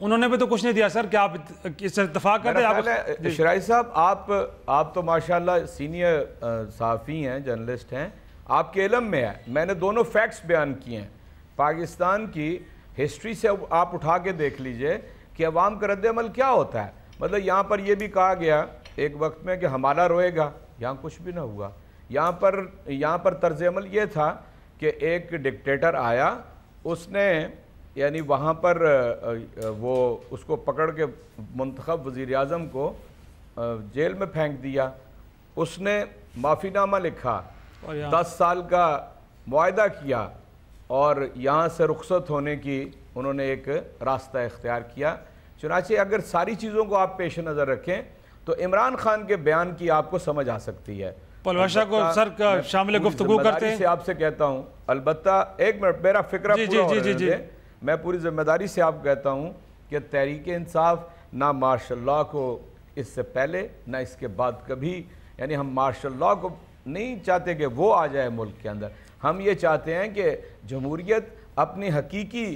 انہوں نے بھی تو کچھ نہیں دیا سر. کیا آپ اس سے اتفاق کرتے ہیں؟ شرائز صاحب آپ تو ماشاءاللہ سینئر صحافی ہیں، جرنلسٹ ہیں، آپ کے علم میں ہے. میں نے دونوں فیکٹس بیان کیے ہیں. پاکستان کی ہسٹری سے آپ اٹھا کے دیکھ لیجئے کہ عوام کا رد عمل کیا ہوتا ہے. مطلب یہاں پر یہ بھی کہا گیا ایک وقت میں کہ ہمارا روئے گا، یہاں کچھ بھی نہ ہوا. یہاں پر طرز عمل یہ تھا کہ ایک ڈکٹیٹر آیا، اس نے یعنی وہاں پر وہ اس کو پکڑ کے منتخب وزیر اعظم کو جیل میں پھینک دیا. اس نے معافی نامہ لکھا، 10 سال کا معاہدہ کیا اور یہاں سے رخصت ہونے کی انہوں نے ایک راستہ اختیار کیا. چنانچہ اگر ساری چیزوں کو آپ پیش نظر رکھیں تو عمران خان کے بیان کی آپ کو سمجھ آ سکتی ہے. پلواشا کو سر شامل گفتگو کرتے ہیں. سے آپ سے کہتا ہوں، البتہ ایک منٹ میرا فکرہ پورا ہو رہا ہے. میں پوری ذمہ داری سے آپ کہتا ہوں کہ تحریک انصاف نہ مارشل لاء کو اس سے پہلے نہ اس کے بعد کبھی، یعنی ہم مارشل لاء کو نہیں چاہتے کہ وہ آ جائے ملک کے اندر. ہم یہ چاہتے ہیں کہ جمہوریت اپنی حقیقی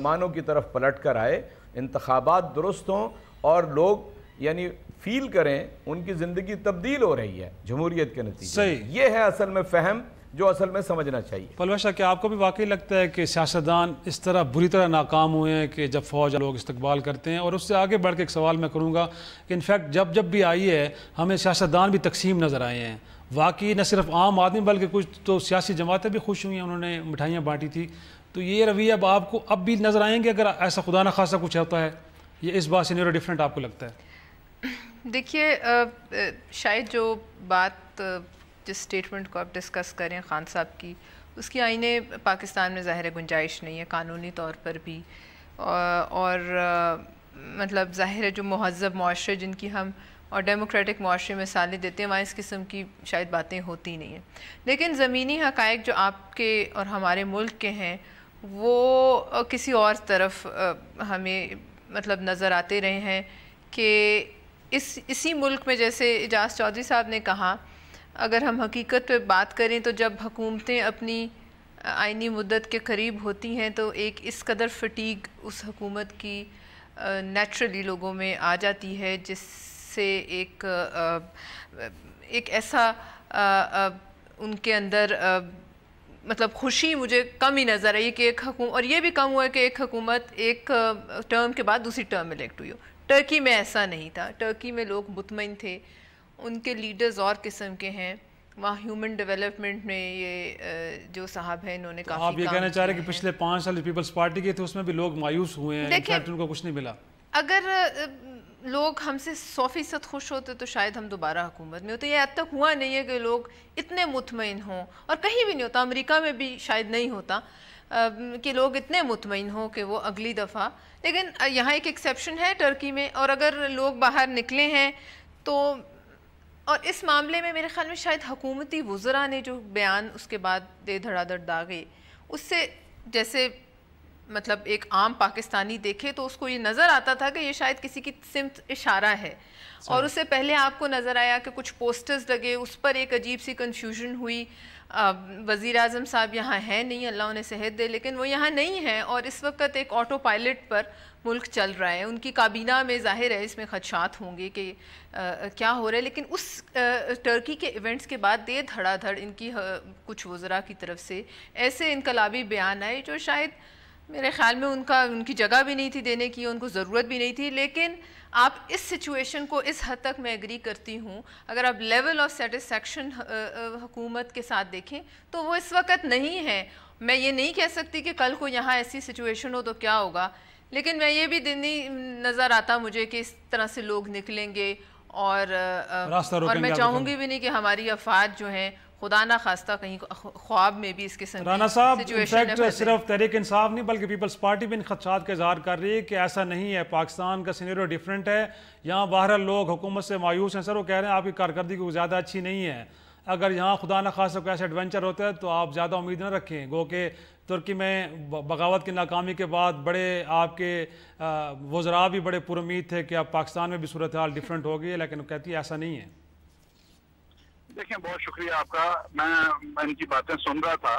معنوں کی طرف پلٹ کر آئے، انتخابات درست ہوں اور لوگ یعنی فیل کریں ان کی زندگی تبدیل ہو رہی ہے جمہوریت کے نتیجے. یہ ہے اصل میں فہم جو اصل میں سمجھنا چاہیے. پلواشا کیا آپ کو بھی واقعی لگتا ہے کہ سیاستدان اس طرح بری طرح ناکام ہوئے ہیں کہ جب فوج لوگ استقبال کرتے ہیں؟ اور اس سے آگے بڑھ کے ایک سوال میں کروں گا کہ انفیکٹ جب بھی آئی ہے ہمیں سیاستدان بھی تقسیم نظر آئے ہیں. واقعی نہ صرف عام آدمی بلکہ کچھ تو سیاسی جماعتیں بھی خوش ہوئی ہیں، انہوں نے مٹھائیاں بانٹی تھی. تو یہ رویہ اب آپ کو اب بھی نظر آئیں گے اگر ایسا خدا نہ خاصا کچھ ہوتا ہے؟ یہ اس بات سے نیورو ڈیفرنٹ آپ کو لگتا ہے؟ دیکھیے شاید جو بات جس سٹیٹمنٹ کو آپ ڈسکس کریں خان صاحب کی، اس کی آئینے پاکستان میں ظاہر گنجائش نہیں ہے قانونی طور پر بھی، اور مطلب ظاہر ہے جو مہذب معاشرے جن کی ہم اور ڈیموکریٹک معاشرے میں مثالیں دیتے ہیں وہاں اس قسم کی شاید باتیں ہوتی نہیں ہیں. لیکن زمینی حقائق جو آپ کے اور ہمارے ملک کے ہیں وہ کسی اور طرف ہمیں مطلب نظر آتے رہے ہیں کہ اسی ملک میں جیسے اعجاز چودھری صاحب نے کہا، اگر ہم حقیقت پہ بات کریں تو جب حکومتیں اپنی آئینی مدت کے قریب ہوتی ہیں تو ایک اس قدر فٹیگ اس حکومت کی نیچرلی لوگوں میں آ جاتی ہے جس سے ایک ایسا ان کے اندر مطلب خوشی مجھے کم ہی نظر آئی کہ ایک حکومت، اور یہ بھی کم ہوا ہے کہ ایک حکومت ایک ٹرم کے بعد دوسری ٹرم الیکٹ ہوئی ہو. ٹرکی میں ایسا نہیں تھا. ٹرکی میں لوگ مطمئن تھے، ان کے لیڈرز اور قسم کے ہیں. وہاں ہیومن ڈیولپمنٹ میں یہ جو صاحب ہیں انہوں نے کافی آپ یہ کہنا چاہ رہے ہیں کہ پچھلے 5 سال پیپلز پارٹی کے تھے اس میں بھی لوگ مایوس ہوئے ہیں، انفیکٹ ان کو کچھ نہیں ملا. اگر لوگ ہم سے 100% خوش ہوتے تو شاید ہم دوبارہ حکومت میں ہوتے. یہ حد تک ہوا نہیں ہے کہ لوگ اتنے مطمئن ہوں، اور کہیں بھی نہیں ہوتا، امریکہ میں بھی شاید نہیں ہوتا کہ لوگ اتنے مطمئن ہوں کہ وہ اگلی دفعہ. لیکن یہاں ایک ایکسیپشن ہے ٹرکی میں، اور اگر لوگ باہر نکلے ہیں تو، اور اس معاملے میں میرے خیال میں شاید حکومتی وزراء نے جو بیان اس کے بعد دے دھڑا دھڑ داغے، اس سے جیسے مطلب ایک عام پاکستانی دیکھے تو اس کو یہ نظر آتا تھا کہ یہ شاید کسی کی سمت اشارہ ہے. اور اس سے پہلے آپ کو نظر آیا کہ کچھ پوسٹرز لگے، اس پر ایک عجیب سی کنفیوژن ہوئی. وزیر اعظم صاحب یہاں ہیں نہیں، اللہ انہیں صحت دے، لیکن وہ یہاں نہیں ہیں اور اس وقت ایک آٹو پائلٹ پر ملک چل رہا ہے. ان کی کابینہ میں ظاہر ہے اس میں خدشات ہوں گے کہ کیا ہو رہا ہے. لیکن اس ٹرکی کے ایونٹس کے بعد دے دھڑا دھڑ ان کی کچھ وزراء کی طرف سے ایسے انقلابی بیان آئے جو شاید میرے خیال میں ان کی جگہ بھی نہیں تھی دینے کی، ان کو ضرورت بھی نہیں تھی. لیکن آپ اس سچویشن کو اس حد تک میں ایگری کرتی ہوں، اگر آپ لیول آف سیٹسفیکشن حکومت کے ساتھ دیکھیں تو وہ اس وقت نہیں ہے. میں یہ نہیں کہہ سکتی کہ کل کو یہاں ایسی سچویشن ہو تو کیا ہوگا، لیکن میں یہ بھی نہیں نظر آتا مجھے کہ اس طرح سے لوگ نکلیں گے، اور میں چاہوں گی بھی نہیں کہ ہماری افواج جو ہیں خدا نہ خواستہ کہیں خواب میں بھی اس قسم کی رانا صاحب انفیکٹ صرف تحریک انصاف نہیں بلکہ پیپلز پارٹی بھی ان خدشات کا اظہار کر رہی ہے کہ ایسا نہیں ہے، پاکستان کا سینیریو ڈیفرنٹ ہے. یہاں باہر لوگ حکومت سے مایوس ہیں سر، وہ کہہ رہے ہیں آپ کی کارکردگی کوئی زیادہ اچھی نہیں ہے. اگر یہاں خدا نہ خواستہ کوئی ایسا ایڈونچر ہوتا ہے تو آپ زیادہ امید نہ رکھیں. گو کہ ترکی میں بغاوت کی ناکامی کے بعد بڑے آپ کے وزراء بھی بڑے پر امید تھے کہ اب پاکستان میں بھی صورتحال ڈیفرنٹ ہوگی، لیکن وہ کہتی ہے ایسا نہیں ہے. دیکھیں بہت شکریہ آپ کا. میں ان کی باتیں سن رہا تھا.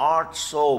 800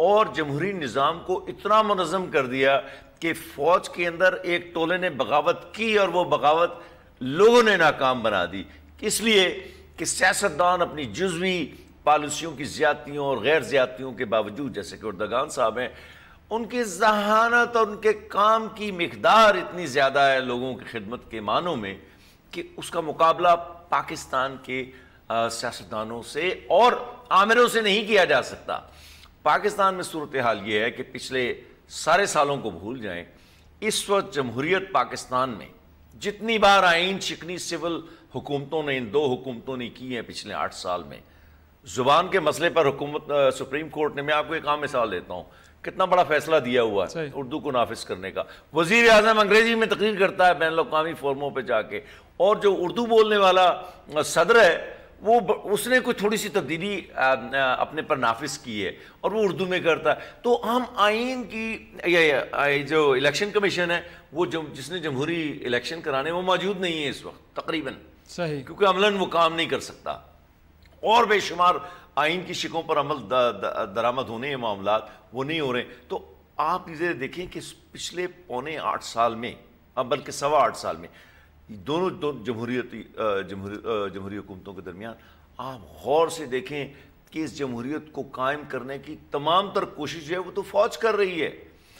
اور جمہوری نظام کو اتنا منظم کر دیا کہ فوج کے اندر ایک ٹولے نے بغاوت کی اور وہ بغاوت لوگوں نے ناکام بنا دی، اس لیے کہ سیاستدان اپنی جزوی پالیسیوں کی زیادتیوں اور غیر زیادتیوں کے باوجود، جیسے کہ اردگان صاحب ہیں، ان کی ذہانت اور ان کے کام کی مقدار اتنی زیادہ ہے لوگوں کی خدمت کے معنوں میں کہ اس کا مقابلہ پاکستان کے سیاستدانوں سے اور آمروں سے نہیں کیا جا سکتا۔ پاکستان میں صورتحال یہ ہے کہ پچھلے سارے سالوں کو بھول جائیں، اس وقت جمہوریت پاکستان میں جتنی بار آئین شکنی سول حکومتوں نے، ان دو حکومتوں نے کی ہیں پچھلے 8 سال میں، زبان کے مسئلے پر حکومت سپریم کورٹ نے، میں آپ کو ایک عام مثال دیتا ہوں، کتنا بڑا فیصلہ دیا ہوا ہے اردو کو نافذ کرنے کا۔ وزیر اعظم انگریزی میں تقریر کرتا ہے بین الاقوامی فورموں پہ جا کے، اور جو اردو بولنے والا صدر ہے وہ اس نے کوئی تھوڑی سی تبدیلی اپنے پر نافذ کی ہے اور وہ اردو میں کرتا ہے۔ تو ہم آئین کی جو الیکشن کمیشن ہے وہ جس نے جمہوری الیکشن کرانے، وہ موجود نہیں ہے اس وقت تقریباً، صحیح، کیونکہ عملاً وہ کام نہیں کر سکتا، اور بے شمار آئین کی شکوں پر عمل درآمد ہونے ہیں معاملات، وہ نہیں ہو رہے۔ تو آپ اسے دیکھیں کہ پچھلے پونے 8 سال میں، بلکہ 8.25 سال میں، دونوں جمہوری حکومتوں کے درمیان آپ غور سے دیکھیں کہ اس جمہوریت کو قائم کرنے کی تمام تر کوشش جو ہے وہ تو فوج کر رہی ہے۔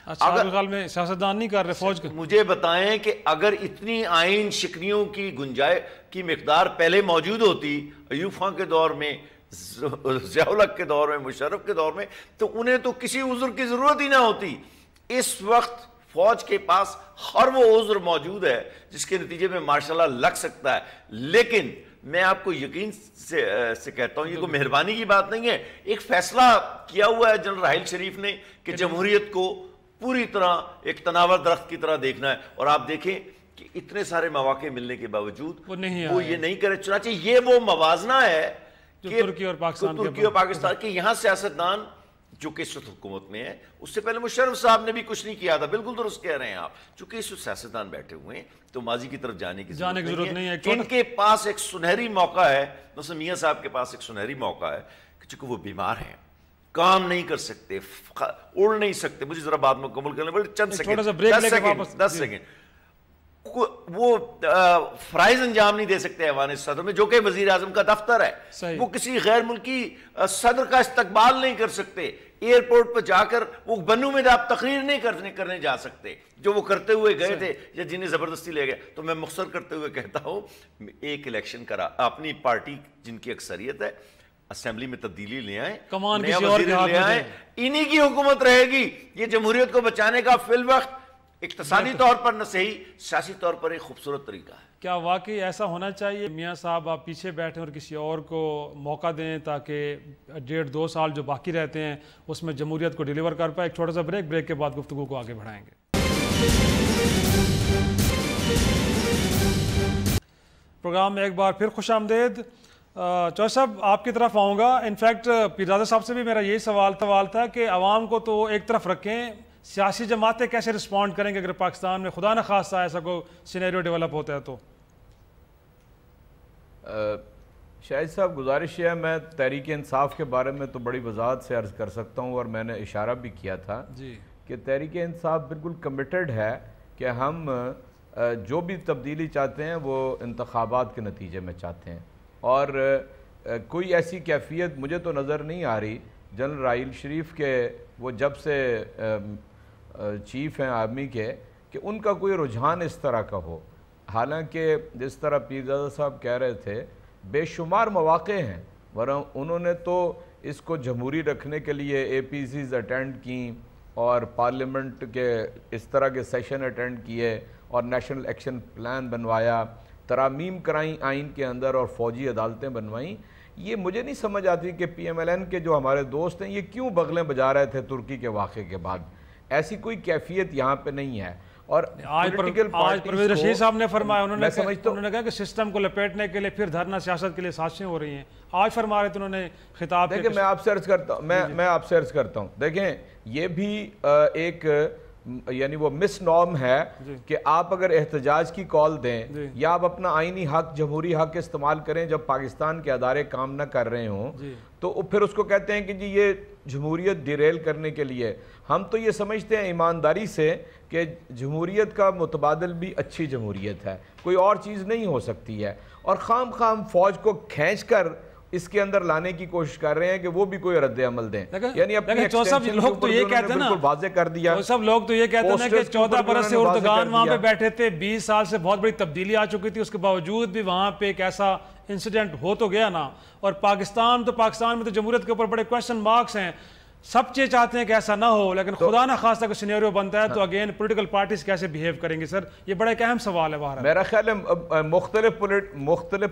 اگر میں سیاستدان نہیں کر رہے، فوج مجھے بتائیں کہ اگر اتنی آئین شکنیوں کی گنجائش کی مقدار پہلے موجود ہوتی، ایوب خان کے دور میں، ضیاء الحق کے دور میں، مشرف کے دور میں، تو انہیں تو کسی عذر کی ضرورت ہی نہ ہوتی۔ اس وقت فوج کے پاس ہر وہ عذر موجود ہے جس کے نتیجے میں ماشاء اللہ لگ سکتا ہے، لیکن میں آپ کو یقین سے کہتا ہوں یہ کوئی مہربانی کی بات نہیں ہے، ایک فیصلہ کیا ہوا ہے جنرل راحیل شریف نے کہ جمہوریت کو پوری طرح ایک تناور درخت کی طرح دیکھنا ہے، اور آپ دیکھیں کہ اتنے سارے مواقع ملنے کے باوجود وہ یہ نہیں کرے۔ چنانچہ یہ وہ موازنہ ہے کہ ترکی اور پاکستان کے یہاں سیاستدان جو کہ اس وقت حکومت میں ہے، اس سے پہلے مشرف صاحب نے بھی کچھ نہیں کیا تھا، بالکل درست کہہ رہے ہیں آپ، چونکہ اس وقت سیاستدان بیٹھے ہوئے ہیں تو ماضی کی طرف جانے کی ضرورت نہیں ہے۔ ان کے پاس ایک سنہری موقع ہے، مثلا میاں صاحب کے پاس ایک سنہری موقع ہے کہ چونکہ وہ بیمار ہیں، کام نہیں کر سکتے، اڑ نہیں سکتے، مجھے ذرا بات مکمل کرنے بڑے چند سیکنڈ، 10 سیکنڈ، وہ فرائض انجام نہیں دے سکتے ایوان صدر میں، جو کہ وزیر اعظم کا دفتر ہے، وہ کسی غیر ملکی صدر کا استقبال نہیں کر سکتے، ایئرپورٹ پر جا کر وہ بنو میں آپ تقریر نہیں کرنے جا سکتے جو وہ کرتے ہوئے گئے تھے یا جنہیں زبردستی لے گئے۔ تو میں مختصر کرتے ہوئے کہتا ہوں، ایک الیکشن کرا، اپنی پارٹی جن کی اکثریت ہے، اسمبلی میں تبدیلی لے آئیں، نیا وزیر لے آئیں، انہی کی حکومت رہے گی۔ یہ جمہوریت کو بچانے کا فی الوقت اقتصادی طور پر نہ صحیح، سیاسی طور پر ایک خوبصورت طریقہ ہے۔ کیا واقعی ایسا ہونا چاہیے میاں صاحب آپ پیچھے بیٹھیں اور کسی اور کو موقع دیں تاکہ 1.5-2 سال جو باقی رہتے ہیں اس میں جمہوریت کو ڈیلیور کر پائے؟ ایک چھوٹا سا بریک کے بعد گفتگو کو آگے بڑھائیں گے۔ پروگرام میں ایک بار پھر خوش آمدید۔ چوہدری صاحب آپ کی طرف آؤں گا۔ انفیکٹ پیرزادہ صاحب سے بھی میرا یہی سوال تھا کہ عوام کو تو ایک طرف رکھیں، سیاسی جماعتیں کیسے رسپونڈ کریں گے اگر پاکستان میں خدا نہ خواستہ ایسا کوئی سینیریو ڈیولپ ہوتا ہے تو؟ شاہد صاحب گزارش ہے، میں تحریک انصاف کے بارے میں تو بڑی وضاحت سے عرض کر سکتا ہوں، اور میں نے اشارہ بھی کیا تھا کہ تحریک انصاف بالکل کمیٹڈ ہے کہ ہم جو بھی تبدیلی چاہتے ہیں وہ انتخابات کے نتیجے میں چاہتے ہیں، اور کوئی ایسی کیفیت مجھے تو نظر نہیں آ رہی جنرل راحیل شریف کے، وہ جب سے چیف ہیں آرمی کے، کہ ان کا کوئی رجحان اس طرح کا ہو۔ حالانکہ جس طرح پیرزادہ صاحب کہہ رہے تھے بے شمار مواقع ہیں، ورنہ انہوں نے تو اس کو جمہوری رکھنے کے لیے اے پی سیز اٹینڈ کیں اور پارلیمنٹ کے اس طرح کے سیشن اٹینڈ کیے اور نیشنل ایکشن پلان بنوایا، ترامیم کرائیں آئین کے اندر اور فوجی عدالتیں بنوائیں۔ یہ مجھے نہیں سمجھ آتی کہ پی ایم ایل این کے جو ہمارے دوست ہیں یہ کیوں بغلیں بجا رہے تھے ترکی کے واقعے کے بعد۔ ایسی کوئی کیفیت یہاں پہ نہیں ہے۔ اور آج پرویز رشید صاحب نے فرمایا، انہوں نے کہا کہ سسٹم کو لپیٹنے کے لیے پھر دھرنا سیاست کے لیے سازشیں ہو رہی ہیں، آج فرما رہے تھے انہوں نے خطاب۔ دیکھیں میں آپ سے عرض کرتا ہوں، دیکھیں یہ بھی ایک یعنی وہ مس نارم ہے کہ آپ اگر احتجاج کی کال دیں یا آپ اپنا آئینی حق جمہوری حق استعمال کریں جب پاکستان کے ادارے کام نہ کر رہے ہوں تو پھر اس کو کہتے ہیں کہ جی یہ جمہوریت ڈیریل کرنے کے لیے. ہم تو یہ سمجھتے ہیں ایمانداری سے کہ جمہوریت کا متبادل بھی اچھی جمہوریت ہے, کوئی اور چیز نہیں ہو سکتی ہے, اور خام خام فوج کو کھینچ کر اس کے اندر لانے کی کوشش کر رہے ہیں کہ وہ بھی کوئی رد عمل دیں. یعنی اپنی لوگ تو یہ کہتے ہیں نا, واضح کر دیا سب لوگ تو یہ کہتے ہیں کہ 14 برس سے اردگان وہاں پہ بیٹھے تھے, 20 سال سے بہت بڑی تبدیلی آ چکی تھی, اس کے باوجود بھی وہاں پہ ایک ایسا انسیڈنٹ ہو تو گیا نا. اور پاکستان میں تو جمہوریت کے اوپر بڑے کویسچن مارکس ہیں, سب چاہتے ہیں کہ ایسا نہ ہو, لیکن خدا نہ خواستہ کوئی سینیریو بنتا ہے تو اگین پولیٹیکل پارٹیز کیسے بیہیو کریں گے سر, یہ بڑا ایک اہم سوال ہے. باہر میرا خیال ہے مختلف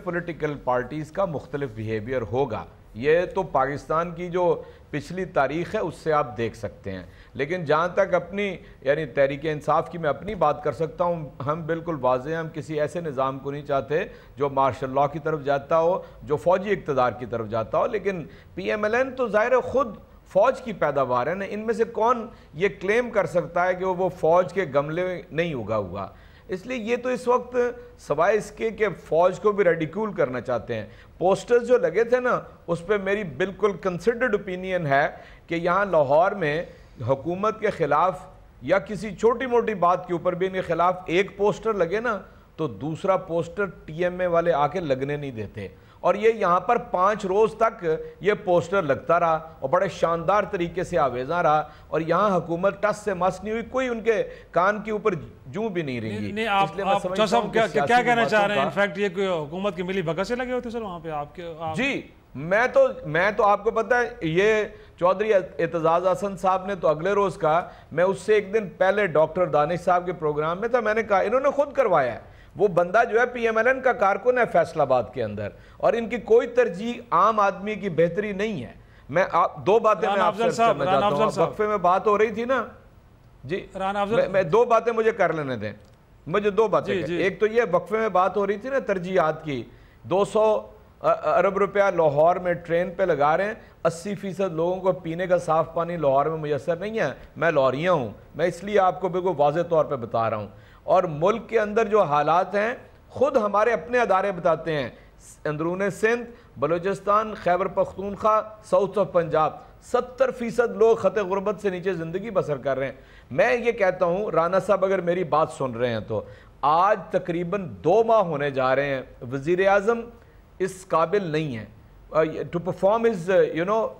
پولیٹیکل پارٹیز کا مختلف بیہیویئر ہوگا, یہ تو پاکستان کی جو پچھلی تاریخ ہے اس سے آپ دیکھ سکتے ہیں. لیکن جہاں تک اپنی یعنی تحریک انصاف کی میں اپنی بات کر سکتا ہوں, ہم بالکل واضح ہیں, ہم کسی ایسے نظام کو نہیں چاہتے جو مارشل لاء کی طرف جاتا ہو, جو فوجی اقتدار کی طرف جاتا ہو. لیکن پی ایم ایل این تو ظاہر خود فوج کی پیداوار ہے نا, ان میں سے کون یہ کلیم کر سکتا ہے کہ وہ فوج کے گملے نہیں اگا ہوا. اس لیے یہ تو اس وقت سوائے اس کے کہ فوج کو بھی ریڈیکول کرنا چاہتے ہیں. پوسٹرز جو لگے تھے نا اس پہ میری بالکل کنسیڈرڈ اوپینین ہے کہ یہاں لاہور میں حکومت کے خلاف یا کسی چھوٹی موٹی بات کے اوپر بھی ان کے خلاف ایک پوسٹر لگے نا تو دوسرا پوسٹر ٹی ایم اے والے آ کے لگنے نہیں دیتے. اور یہ یہاں پر 5 روز تک یہ پوسٹر لگتا رہا اور بڑے شاندار طریقے سے آویزاں رہا, اور یہاں حکومت ٹس سے مس نہیں ہوئی, کوئی ان کے کان کے اوپر جوں بھی نہیں رنگی. آپ کیا کہنا چاہ رہے ہیں؟ انفیکٹ یہ کوئی حکومت کی ملی بھگت سے لگے ہوتے سر وہاں پہ آپ کے؟ جی میں تو آپ کو پتہ ہے یہ چودھری اعتزاز حسن صاحب نے تو اگلے روز کہا, میں اس سے ایک دن پہلے ڈاکٹر دانش صاحب کے پروگرام میں تھا, میں نے کہا انہوں نے خود کروایا ہے, وہ بندہ جو ہے پی ایم ایل این کا کارکن ہے فیصل آباد کے اندر, اور ان کی کوئی ترجیح عام آدمی کی بہتری نہیں ہے. میں 2 باتیں میں آپ سے کرنا چاہتا ہوں, وقفے میں بات ہو رہی تھی نا جی, میں 2 باتیں مجھے کر لینے دیں, مجھے 2 باتیں. ایک تو یہ وقفے میں بات ہو رہی تھی نا ترجیحات کی, 200 ارب روپیہ لاہور میں ٹرین پہ لگا رہے ہیں, 80% لوگوں کو پینے کا صاف پانی لاہور میں میسر نہیں ہے. میں لاہوریہ ہوں, میں اس لیے آپ کو بالکل واضح طور پہ بتا رہا ہوں. اور ملک کے اندر جو حالات ہیں خود ہمارے اپنے ادارے بتاتے ہیں, اندرون سندھ, بلوچستان, خیبر پختونخوا, ساؤتھ آف پنجاب 70% لوگ خط غربت سے نیچے زندگی بسر کر رہے ہیں. میں یہ کہتا ہوں رانا صاحب اگر میری بات سن رہے ہیں تو آج تقریباً 2 ماہ ہونے جا رہے ہیں, وزیر اعظم اس قابل نہیں ہے to perform his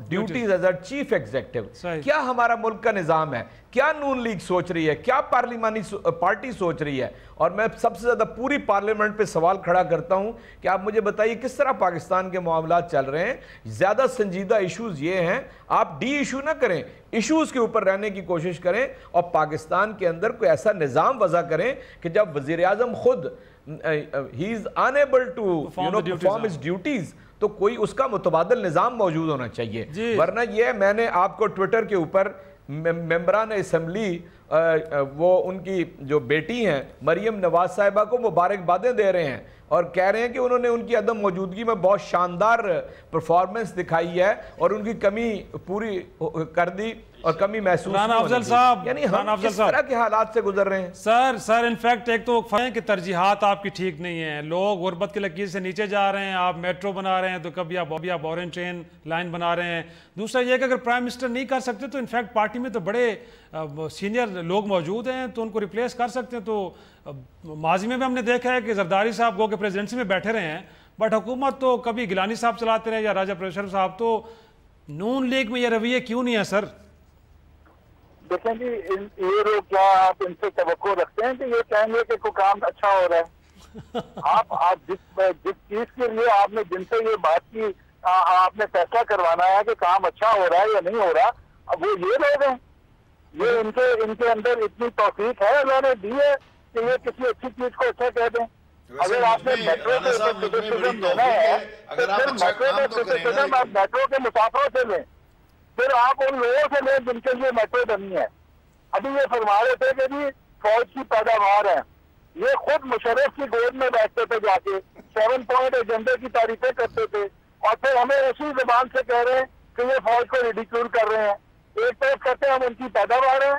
duties as a chief executive. کیا ہمارا ملک کا نظام ہے, کیا نون لیگ سوچ رہی ہے, کیا پارلیمانی پارٹی سوچ رہی ہے؟ اور میں سب سے زیادہ پوری پارلیمنٹ پہ سوال کھڑا کرتا ہوں کہ آپ مجھے بتائیے کس طرح پاکستان کے معاملات چل رہے ہیں. زیادہ سنجیدہ ایشوز یہ ہیں, آپ ڈی ایشو نہ کریں, ایشوز کے اوپر رہنے کی کوشش کریں, اور پاکستان کے اندر کوئی ایسا نظام وضع کریں کہ جب وزیر اعظم خود he is unable to perform his duties تو کوئی اس کا متبادل نظام موجود ہونا چاہیے. ورنہ یہ میں نے آپ کو ٹویٹر کے اوپر ممبران اسمبلی وہ ان کی جو بیٹی ہیں مریم نواز صاحبہ کو مبارکبادیں دے رہے ہیں اور کہہ رہے ہیں کہ انہوں نے ان کی عدم موجودگی میں بہت شاندار پرفارمنس دکھائی ہے اور ان کی کمی پوری کر دی اور کمی محسوس رانا افضل صاحب, یعنی ہم کس طرح کے حالات سے گزر رہے ہیں. سر انفیکٹ ایک تو ہے کہ ترجیحات آپ کی ٹھیک نہیں ہیں, لوگ غربت کی لکیر سے نیچے جا رہے ہیں, آپ میٹرو بنا رہے ہیں تو کبھی آپ اورنج ٹرین لائن بنا رہے ہیں. دوسرا یہ کہ اگر پرائم منسٹر نہیں کر سکتے تو انفیکٹ پارٹی میں تو بڑے سینئر لوگ موجود ہیں تو ان کو ریپلیس کر سکتے ہیں. تو ماضی میں بھی ہم نے دیکھا ہے کہ زرداری صاحب گو کے پریزیڈنسی میں بیٹھے رہے ہیں, بٹ حکومت تو کبھی گیلانی صاحب چلاتے رہے یا راجہ پریشر صاحب. تو نون لیگ میں یہ رویہ کیوں نہیں ہے سر؟ دیکھیں جی, یہ لوگ کیا آپ ان سے توقع رکھتے ہیں کہ یہ کہیں گے کہ کوئی کام اچھا ہو رہا ہے؟ آپ جس چیز کے لیے آپ نے جن سے یہ بات کی, آپ نے فیصلہ کروانا ہے کہ کام اچھا ہو رہا ہے یا نہیں ہو رہا, اب وہ یہ لوگ ہیں. یہ ان کے اندر اتنی توفیق ہے اللہ نے دی ہے کہ یہ کسی اچھی چیز کو اچھا کہہ دیں. اگر آپ نے میٹرو کے کرٹیسزم لینا ہے تو پھر میٹرو کا کرٹیسزم آپ میٹرو کے مسافروں سے لیں, پھر آپ ان لوگوں سے لیں جن کے لیے میٹرو بنی ہے. ابھی یہ فرما رہے تھے کہ جی فوج کی پیداوار ہے, یہ خود مشرف کی گود میں بیٹھتے تھے جا کے 7 پوائنٹ ایجنڈے کی تعریفیں کرتے تھے, اور پھر ہمیں اسی زبان سے کہہ رہے ہیں کہ یہ فوج کو ریڈیکیول کر رہے ہیں. ایک طرف کہتے ہیں ہم ان کی پیداوار ہیں,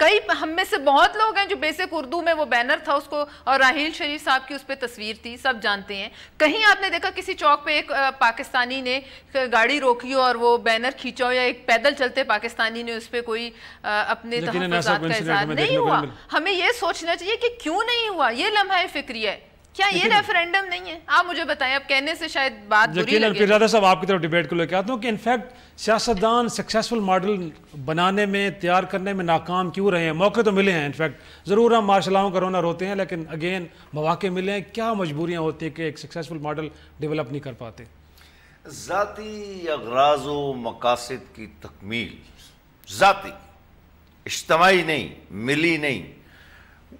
کئی ہم میں سے بہت لوگ ہیں جو بیسک اردو میں وہ بینر تھا اس کو، اور راحیل شریف صاحب کی اس پہ تصویر تھی، سب جانتے ہیں. کہیں آپ نے دیکھا کسی چوک پہ ایک پاکستانی نے گاڑی روکی اور وہ بینر کھینچا ہو، یا ایک پیدل چلتے پاکستانی نے اس پہ کوئی اپنے تحفظات کا اظہار نہیں ہوا؟ ہمیں یہ سوچنا چاہیے کہ کیوں نہیں ہوا. یہ لمحہ فکری ہے. کیا یہ ریفرینڈم نہیں ہے؟ آپ مجھے بتائیں. اب کہنے سے شاید بات بری لگے. پیرزادہ صاحب آپ کی طرف ڈیبیٹ کو لے کے آتا ہوں کہ انفیکٹ سیاستدان سکسیسفل ماڈل بنانے میں، تیار کرنے میں ناکام کیوں رہے ہیں؟ موقع تو ملے ہیں، انفیکٹ ضرور ہم مارشل لاؤں کا رونا روتے ہیں، لیکن اگین مواقع ملے ہیں. کیا مجبوریاں ہوتی ہیں کہ ایک سکسیسفل ماڈل ڈیولپ نہیں کر پاتے؟ ذاتی اغراض و مقاصد کی تکمیل، ذاتی، اجتماعی نہیں، ملی نہیں،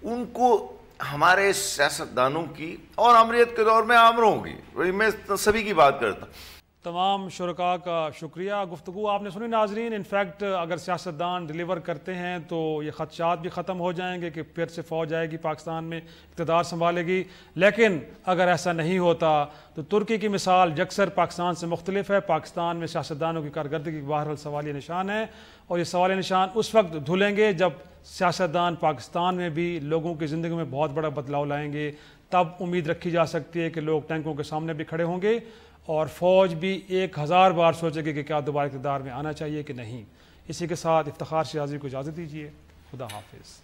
ان کو ہمارے سیاستدانوں کی اور آمریت کے دور میں عام ہوگی. میں سبھی کی بات کرتا ہوں. تمام شرکاء کا شکریہ. گفتگو آپ نے سنی ناظرین. انفیکٹ اگر سیاستدان ڈیلیور کرتے ہیں تو یہ خدشات بھی ختم ہو جائیں گے کہ پھر سے فوج آئے گی پاکستان میں، اقتدار سنبھالے گی. لیکن اگر ایسا نہیں ہوتا تو ترکی کی مثال یکسر پاکستان سے مختلف ہے. پاکستان میں سیاستدانوں کی کارکردگی بہرحال سوالیہ نشان ہے، اور یہ سوالیہ نشان اس وقت دھلیں گے جب سیاستدان پاکستان میں بھی لوگوں کی زندگی میں بہت بڑا بدلاؤ لائیں گے. تب امید رکھی جا سکتی ہے کہ لوگ ٹینکوں کے سامنے بھی کھڑے ہوں گے، اور فوج بھی 1000 بار سوچے گی کہ کیا دوبارہ اقتدار میں آنا چاہیے کہ نہیں. اسی کے ساتھ افتخار شیرازی کو اجازت دیجیے. خدا حافظ.